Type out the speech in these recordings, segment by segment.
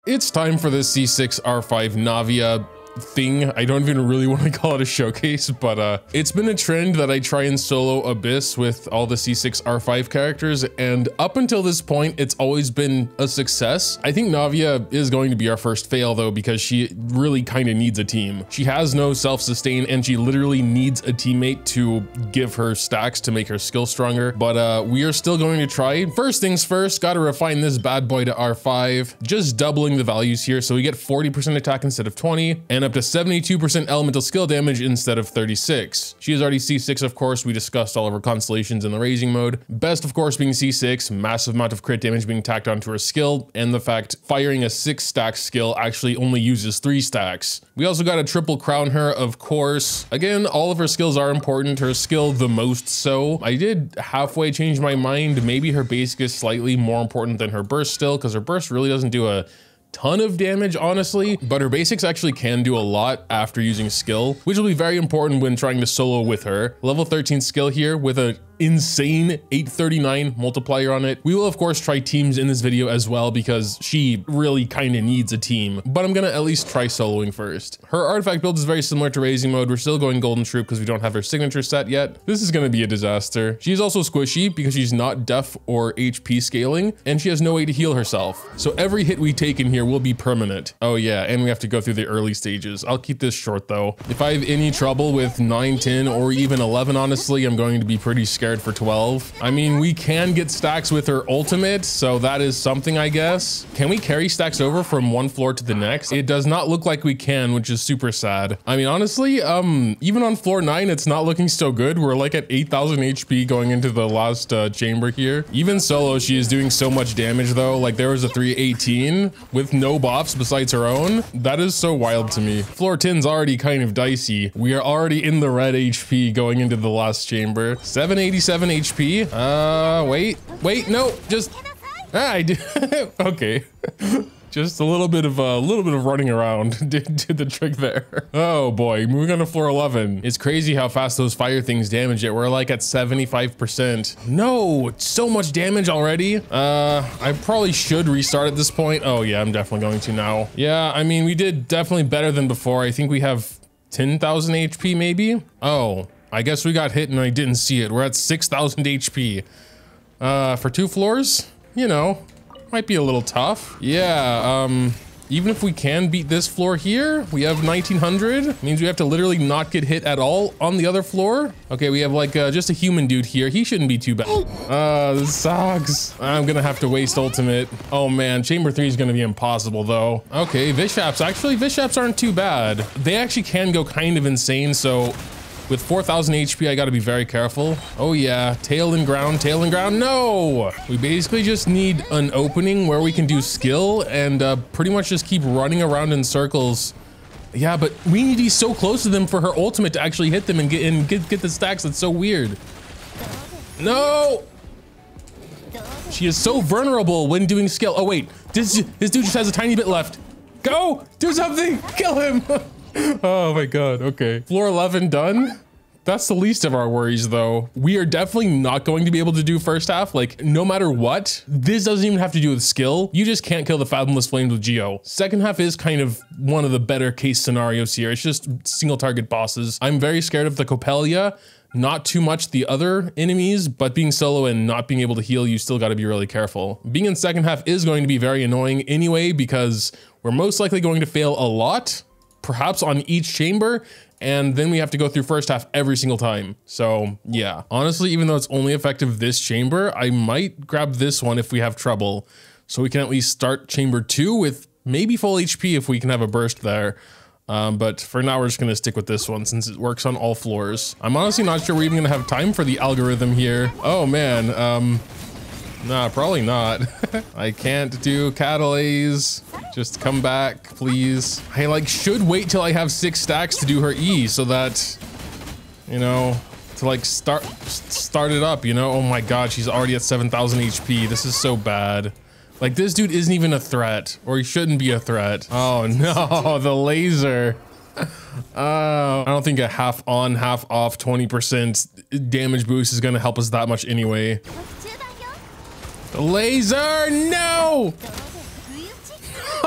It's time for the C6R5 Navia thing. I don't even really want to call it a showcase, but it's been a trend that I try and solo Abyss with all the C6R5 characters, and up until this point it's always been a success. I think Navia is going to be our first fail though, because she really kind of needs a team. She has no self-sustain and she literally needs a teammate to give her stacks to make her skill stronger, but we are still going to try. First things first, gotta refine this bad boy to R5, just doubling the values here so we get 40% attack instead of 20 and up to 72% elemental skill damage instead of 36. She is already C6, of course. We discussed all of her constellations in the raising mode. Best, of course, being C6, massive amount of crit damage being tacked onto her skill, and the fact firing a 6-stack skill actually only uses 3 stacks. We also got a triple crown her, of course. Again, all of her skills are important, her skill the most so. I did halfway change my mind. Maybe her basic is slightly more important than her burst still, because her burst really doesn't do a ton of damage, honestly, but her basics actually can do a lot after using skill, which will be very important when trying to solo with her. Level 13 skill here with a insane 839 multiplier on it. We will of course try teams in this video as well because she really kind of needs a team, but I'm gonna at least try soloing first. Her artifact build is very similar to raising mode. We're still going golden troop because we don't have her signature set yet. This is gonna be a disaster. She's also squishy because she's not def or HP scaling, and she has no way to heal herself. So every hit we take in here will be permanent. Oh yeah, and we have to go through the early stages. I'll keep this short though. If I have any trouble with 9, 10, or even 11, honestly, I'm going to be pretty scared for 12. I mean, we can get stacks with her ultimate, so that is something, I guess. Can we carry stacks over from one floor to the next? It does not look like we can, which is super sad. I mean, honestly, even on floor 9, it's not looking so good. We're like at 8,000 HP going into the last chamber here. Even solo, she is doing so much damage though. Like there was a 318 with no buffs besides her own. That is so wild to me. Floor 10's already kind of dicey. We are already in the red HP going into the last chamber. 787 HP. Wait, no, just I did. Okay. Just a little bit of running around did the trick there. Oh boy, moving on to floor 11. It's crazy how fast those fire things damage it. We're like at 75%. No, so much damage already. I probably should restart at this point. Oh yeah, I'm definitely going to now. Yeah, I mean, we did definitely better than before. I think we have 10,000 HP maybe. Oh, I guess we got hit and I didn't see it. We're at 6,000 HP. For 2 floors, you know, might be a little tough. Yeah, even if we can beat this floor here, we have 1900. Means we have to literally not get hit at all on the other floor. Okay, we have like just a human dude here. He shouldn't be too bad. This sucks. I'm gonna have to waste ultimate. Oh man, chamber 3 is gonna be impossible though. Okay, Vishaps. Actually, Vishaps aren't too bad. They actually can go kind of insane, so with 4,000 HP, I gotta be very careful. Oh yeah, tail and ground, no! We basically just need an opening where we can do skill and pretty much just keep running around in circles. Yeah, but we need to be so close to them for her ultimate to actually hit them and get the stacks. That's so weird. No! She is so vulnerable when doing skill. Oh wait, this dude just has a tiny bit left. Go, do something, kill him. Oh my god, okay. Floor 11 done? That's the least of our worries though. We are definitely not going to be able to do first half, like no matter what. This doesn't even have to do with skill. You just can't kill the Fathomless Flames with Geo. Second half is kind of one of the better case scenarios here. It's just single target bosses. I'm very scared of the Coppelia. Not too much the other enemies, but being solo and not being able to heal, you still got to be really careful. Being in second half is going to be very annoying anyway, because we're most likely going to fail a lot, perhaps on each chamber, and then we have to go through first half every single time. So yeah, honestly, even though it's only effective this chamber, I might grab this one if we have trouble, so we can at least start chamber 2 with maybe full HP if we can have a burst there. But for now, we're just gonna stick with this one since it works on all floors. I'm honestly not sure we're even gonna have time for the algorithm here. Oh man, nah, probably not. I can't do catalase. Just come back, please. I like should wait till I have 6 stacks to do her E so that, you know, to like start it up, you know? Oh my god, she's already at 7,000 HP. This is so bad. Like this dude isn't even a threat, or he shouldn't be a threat. Oh no, the laser. I don't think a half on, half off 20% damage boost is gonna help us that much anyway. The laser, no!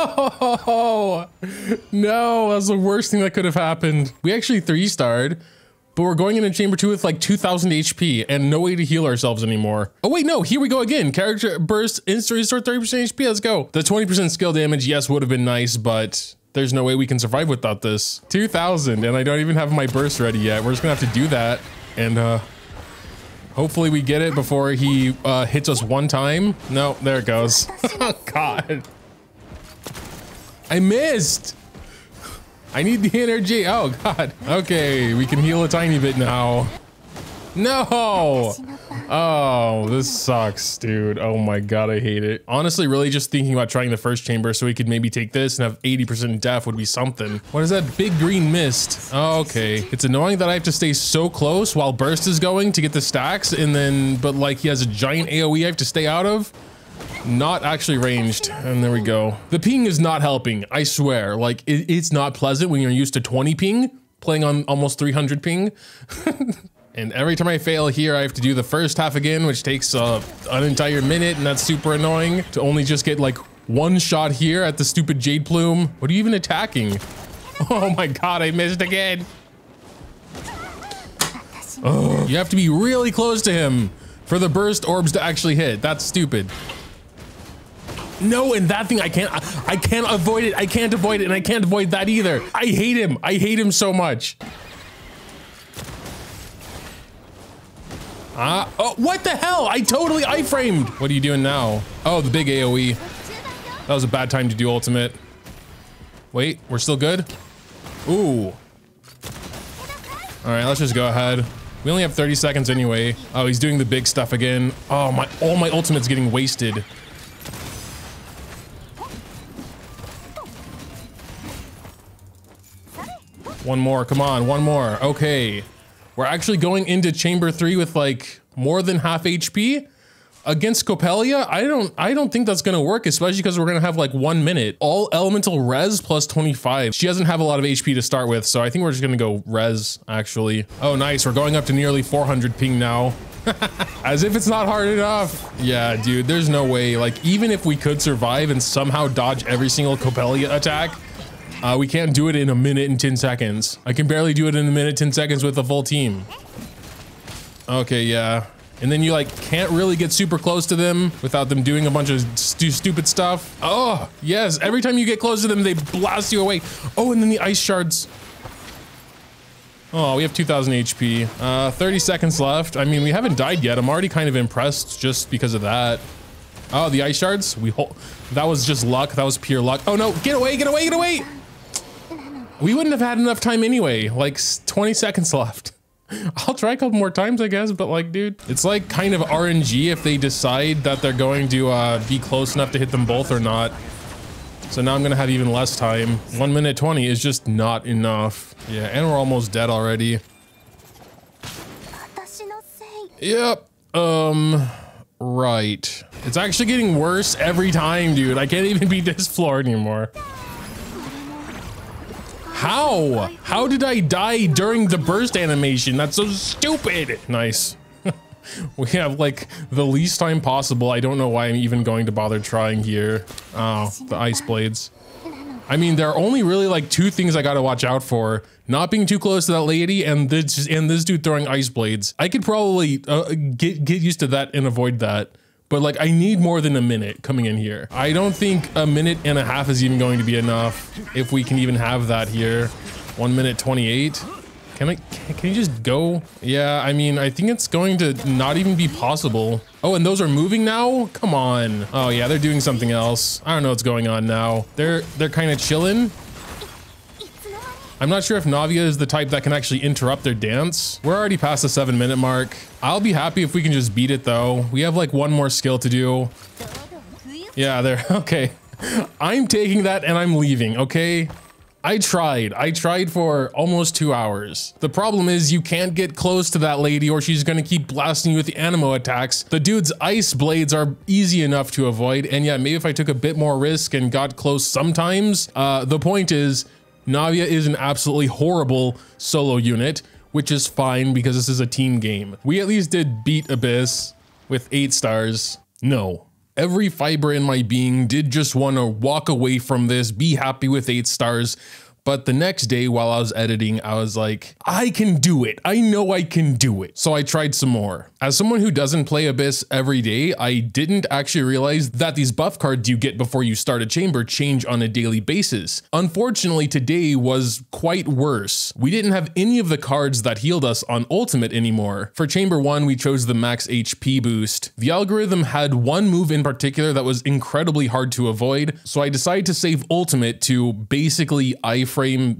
No, no, that's the worst thing that could have happened. We actually 3-starred, but we're going into chamber 2 with like 2000 HP and no way to heal ourselves anymore. Oh wait, no, here we go again. Character burst, instant restore 30% HP, let's go. The 20% skill damage, yes, would have been nice, but there's no way we can survive without this. 2000, and I don't even have my burst ready yet. We're just gonna have to do that, and hopefully we get it before he hits us one time. No, there it goes. Oh God. I missed. I need the energy. Oh God. Okay, we can heal a tiny bit now. No. Oh, this sucks, dude. Oh my God, I hate it. Honestly, really just thinking about trying the first chamber so we could maybe take this and have 80% def would be something. What is that big green mist? Oh, okay. It's annoying that I have to stay so close while burst is going to get the stacks, and then, but like he has a giant AoE I have to stay out of. Not actually ranged, and there we go. The ping is not helping, I swear. Like, it's not pleasant when you're used to 20 ping, playing on almost 300 ping. And every time I fail here, I have to do the first half again, which takes an entire minute, and that's super annoying to only just get like one shot here at the stupid Jade Plume. What are you even attacking? Oh my God, I missed again. Oh, you have to be really close to him for the burst orbs to actually hit. That's stupid. No, and that thing I can't avoid it. I can't avoid it, and I can't avoid that either. I hate him. I hate him so much. Oh, what the hell? I totally iframed. What are you doing now? Oh, the big AoE. That was a bad time to do ultimate. Wait, we're still good? Ooh. All right, let's just go ahead. We only have 30 seconds anyway. Oh, he's doing the big stuff again. Oh, all my ultimate's getting wasted. One more, come on, one more. Okay. We're actually going into chamber 3 with like more than half HP against Coppelia. I don't think that's gonna work, especially because we're gonna have like 1 minute. All elemental res plus 25. She doesn't have a lot of HP to start with, so I think we're just gonna go res actually. Oh, nice, we're going up to nearly 400 ping now. As if it's not hard enough. Yeah, dude, there's no way. Like, even if we could survive and somehow dodge every single Coppelia attack, we can't do it in 1 minute and 10 seconds. I can barely do it in 1 minute, 10 seconds with a full team. Okay, yeah. And then you like can't really get super close to them without them doing a bunch of stupid stuff. Oh, yes. Every time you get close to them, they blast you away. Oh, and then the ice shards. Oh, we have 2000 HP. 30 seconds left. I mean, we haven't died yet. I'm already kind of impressed just because of that. Oh, the ice shards. That was just luck. That was pure luck. Oh no, get away, get away, get away. We wouldn't have had enough time anyway, like 20 seconds left. I'll try a couple more times, I guess, but like, dude, it's like kind of RNG if they decide that they're going to be close enough to hit them both or not. So now I'm gonna have even less time. 1 minute 20 is just not enough. Yeah, and we're almost dead already. Yep, right. It's actually getting worse every time, dude. I can't even beat this floor anymore. How? How did I die during the burst animation? That's so stupid. Nice. We have like the least time possible. I don't know why I'm even going to bother trying here. Oh, the ice blades. I mean, there are only really like 2 things I gotta watch out for. Not being too close to that lady and this dude throwing ice blades. I could probably get used to that and avoid that. But like, I need more than 1 minute coming in here. I don't think 1.5 minutes is even going to be enough if we can even have that here. 1 minute 28. Can you just go? Yeah, I mean, I think it's going to not even be possible. Oh, and those are moving now? Come on. Oh yeah, they're doing something else. I don't know what's going on now. They're kind of chilling. I'm not sure if Navia is the type that can actually interrupt their dance. We're already past the 7 minute mark. I'll be happy if we can just beat it though. We have like 1 more skill to do. Yeah, there, okay. I'm taking that and I'm leaving, okay? I tried for almost 2 hours. The problem is you can't get close to that lady or she's gonna keep blasting you with the animo attacks. The dude's ice blades are easy enough to avoid. And yeah, maybe if I took a bit more risk and got close sometimes, the point is, Navia is an absolutely horrible solo unit, which is fine because this is a team game. We at least did beat Abyss with 8 stars. No, Every fiber in my being did just want to walk away from this, be happy with 8 stars. But the next day while I was editing, I was like, I can do it. I know I can do it. So I tried some more. As someone who doesn't play Abyss every day, I didn't actually realize that these buff cards you get before you start a chamber change on a daily basis. Unfortunately, today was quite worse. We didn't have any of the cards that healed us on Ultimate anymore. For Chamber 1, we chose the max HP boost. The algorithm had one move in particular that was incredibly hard to avoid, so I decided to save Ultimate to basically iframe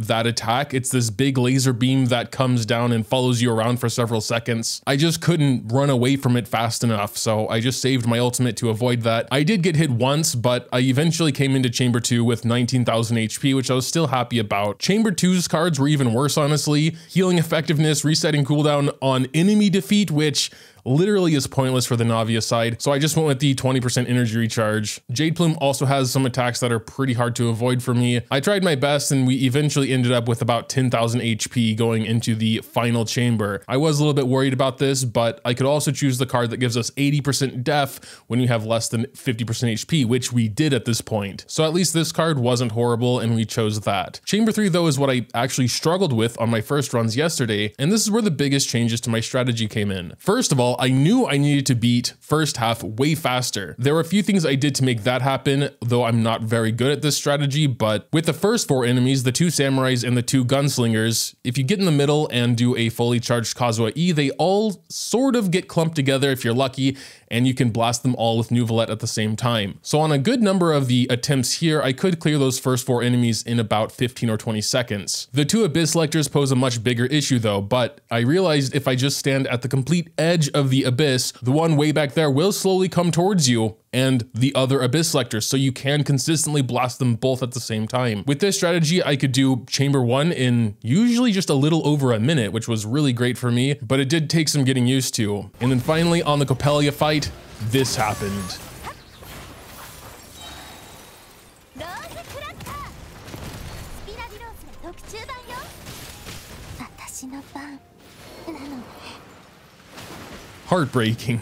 that attack. It's this big laser beam that comes down and follows you around for several seconds. I just couldn't run away from it fast enough, so I just saved my ultimate to avoid that. I did get hit once, but I eventually came into Chamber 2 with 19,000 HP, which I was still happy about. Chamber 2's cards were even worse, honestly. Healing effectiveness, resetting cooldown on enemy defeat, which literally is pointless for the Navia side, so I just went with the 20% energy recharge. Jade Plume also has some attacks that are pretty hard to avoid for me. I tried my best and we eventually ended up with about 10,000 HP going into the final chamber. I was a little bit worried about this, but I could also choose the card that gives us 80% def when you have less than 50% HP, which we did at this point. So at least this card wasn't horrible and we chose that. Chamber 3 though is what I actually struggled with on my first runs yesterday, and this is where the biggest changes to my strategy came in. First of all, I knew I needed to beat first half way faster. There were a few things I did to make that happen, though I'm not very good at this strategy, but with the first 4 enemies, the 2 samurais and the 2 gunslingers, if you get in the middle and do a fully charged Kazuha E, they all sort of get clumped together if you're lucky, and you can blast them all with Nuvolette at the same time. So on a good number of the attempts here, I could clear those first 4 enemies in about 15 or 20 seconds. The 2 Abyss Lectors pose a much bigger issue though, but I realized if I just stand at the complete edge of the Abyss, the one way back there will slowly come towards you, and the other Abyss Lectors, so you can consistently blast them both at the same time. With this strategy, I could do Chamber 1 in usually just a little over a minute, which was really great for me, but it did take some getting used to. And then finally, on the Coppelia fight, this happened. Heartbreaking.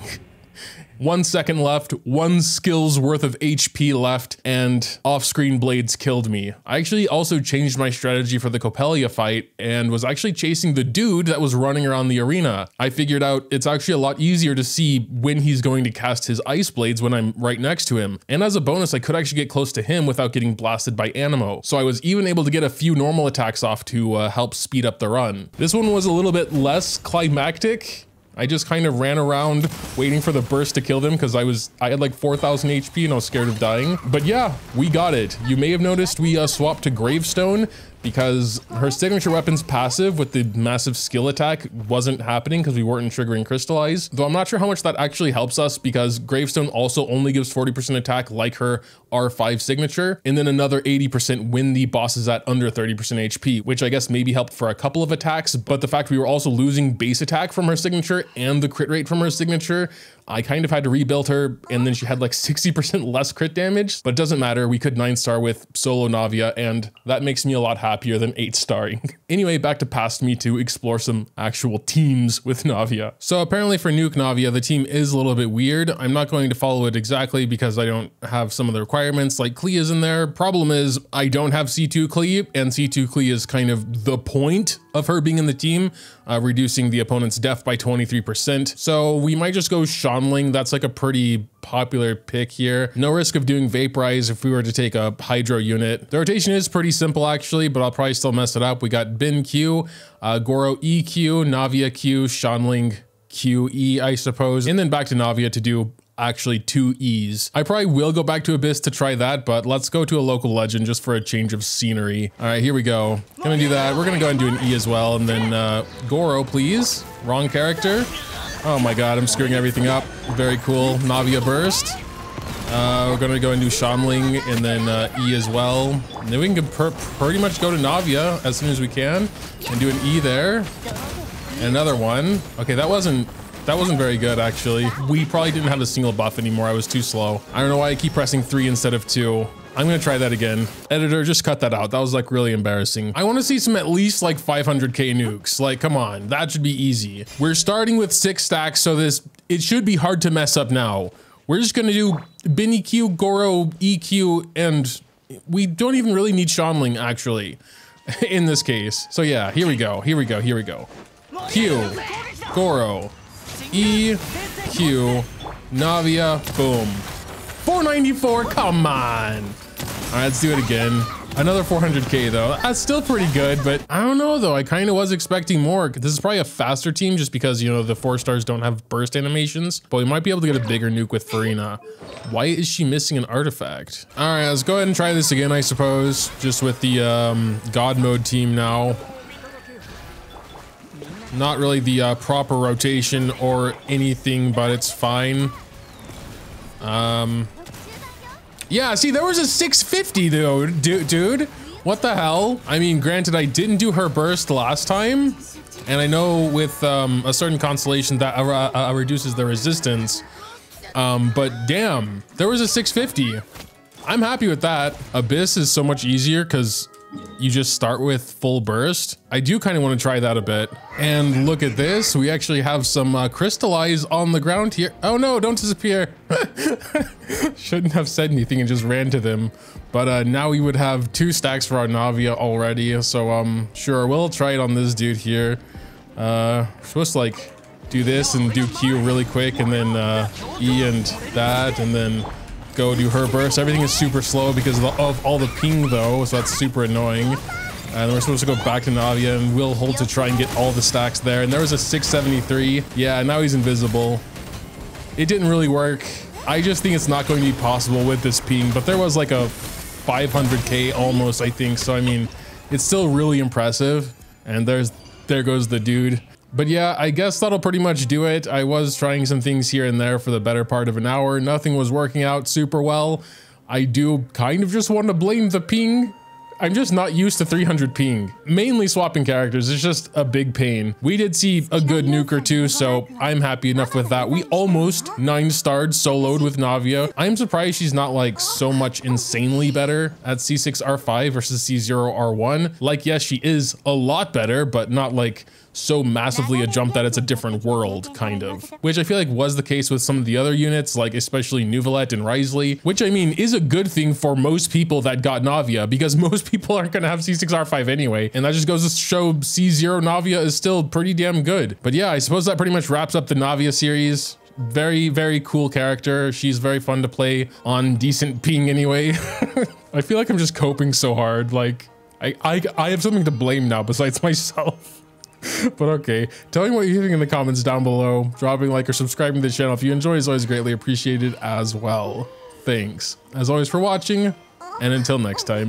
1 second left, 1 skill's worth of HP left, and off-screen blades killed me. I actually also changed my strategy for the Coppelia fight and was actually chasing the dude that was running around the arena. I figured out it's actually a lot easier to see when he's going to cast his ice blades when I'm right next to him. And as a bonus, I could actually get close to him without getting blasted by Anemo. So I was even able to get a few normal attacks off to help speed up the run. This one was a little bit less climactic. I just kind of ran around waiting for the burst to kill them because I had like 4,000 HP and I was scared of dying. But yeah, we got it. You may have noticed we swapped to Gravestone because her signature weapon's passive with the massive skill attack wasn't happening because we weren't triggering Crystallize. Though I'm not sure how much that actually helps us because Gravestone also only gives 40% attack like her R5 signature, and then another 80% when the boss is at under 30% HP, which I guess maybe helped for a couple of attacks, but the fact we were also losing base attack from her signature and the crit rate from her signature, I kind of had to rebuild her, and then she had like 60% less crit damage, but it doesn't matter. We could 9-star with solo Navia, and that makes me a lot happier than 8-starring. Anyway, back to past me to explore some actual teams with Navia. So apparently for Nuke Navia, the team is a little bit weird. I'm not going to follow it exactly because I don't have some of the requirements like Klee is in there. Problem is I don't have C2 Klee, and C2 Klee is kind of the point of her being in the team, reducing the opponent's def by 23%. So we might just go Shanling. That's like a pretty popular pick here. No risk of doing Vaporize if we were to take a Hydro unit. The rotation is pretty simple actually, but I'll probably still mess it up. We got Bin Q, Goro EQ, Navia Q, Shanling QE, I suppose, and then back to Navia to do actually 2 E's. I probably will go back to Abyss to try that, but let's go to a local legend just for a change of scenery. All right, here we go. Gonna do that. We're gonna go ahead and do an E as well, and then Goro, please. Wrong character. Oh my god, I'm screwing everything up. Very cool. Navia burst. We're gonna go and do Shanling and then E as well. And then we can pretty much go to Navia as soon as we can and do an E there. And another one. Okay, that wasn't very good, actually. We probably didn't have a single buff anymore. I was too slow. I don't know why I keep pressing 3 instead of 2. I'm gonna try that again. Editor, just cut that out. That was like really embarrassing. I wanna see some at least like 500k nukes. Like, come on, that should be easy. We're starting with 6 stacks, so it should be hard to mess up now. We're just gonna do Bin EQ, Goro EQ, and we don't even really need Shanling actually in this case. So yeah, here we go. Here we go. Here we go. Q, Goro, E, Q, Navia, boom. 494, come on. All right, let's do it again. Another 400k though. That's still pretty good, but I don't know though. I kind of was expecting more. This is probably a faster team just because, you know, the 4-stars don't have burst animations, but we might be able to get a bigger nuke with Farina. Why is she missing an artifact? All right, let's go ahead and try this again, I suppose. Just with the God mode team now. Not really the proper rotation or anything, but it's fine. Yeah, see, there was a 650 though, dude. What the hell? I mean, granted, I didn't do her burst last time, and I know with a certain constellation that reduces the resistance, but damn, there was a 650. I'm happy with that. Abyss is so much easier because you just start with full burst. I do kind of want to try that a bit. And look at this. We actually have some crystallize on the ground here. Oh no, don't disappear. Shouldn't have said anything and just ran to them. But now we would have 2 stacks for our Navia already. So sure, we'll try it on this dude here. We're supposed to like do this and do Q really quick and then E and that and then go do her burst. Everything is super slow because of all the ping though, so that's super annoying. And we're supposed to go back to Navia and we'll hold to try and get all the stacks there. And there was a 673. Yeah, now he's invisible. It didn't really work. I just think it's not going to be possible with this ping, but there was like a 500k almost, I think. So I mean, it's still really impressive. And there goes the dude. But yeah, I guess that'll pretty much do it. I was trying some things here and there for the better part of an hour. Nothing was working out super well. I do kind of just want to blame the ping. I'm just not used to 300 ping. Mainly swapping characters is just a big pain. We did see a good nuke or two, so I'm happy enough with that. We almost 9-starred soloed with Navia. I'm surprised she's not like so much insanely better at C6R5 versus C0R1. Like, yes, she is a lot better, but not like so massively a jump that it's a different world, kind of. Which I feel like was the case with some of the other units, like especially Nuvalet and Risley, which I mean is a good thing for most people that got Navia, because most people aren't gonna have C6R5 anyway, and that just goes to show C0 Navia is still pretty damn good. But yeah, I suppose that pretty much wraps up the Navia series. Very, very cool character. She's very fun to play on decent ping anyway. I feel like I'm just coping so hard. Like, I have something to blame now besides myself. But okay, tell me what you think in the comments down below. Dropping a like or subscribing to the channel if you enjoy is always greatly appreciated as well. Thanks, as always, for watching, and until next time.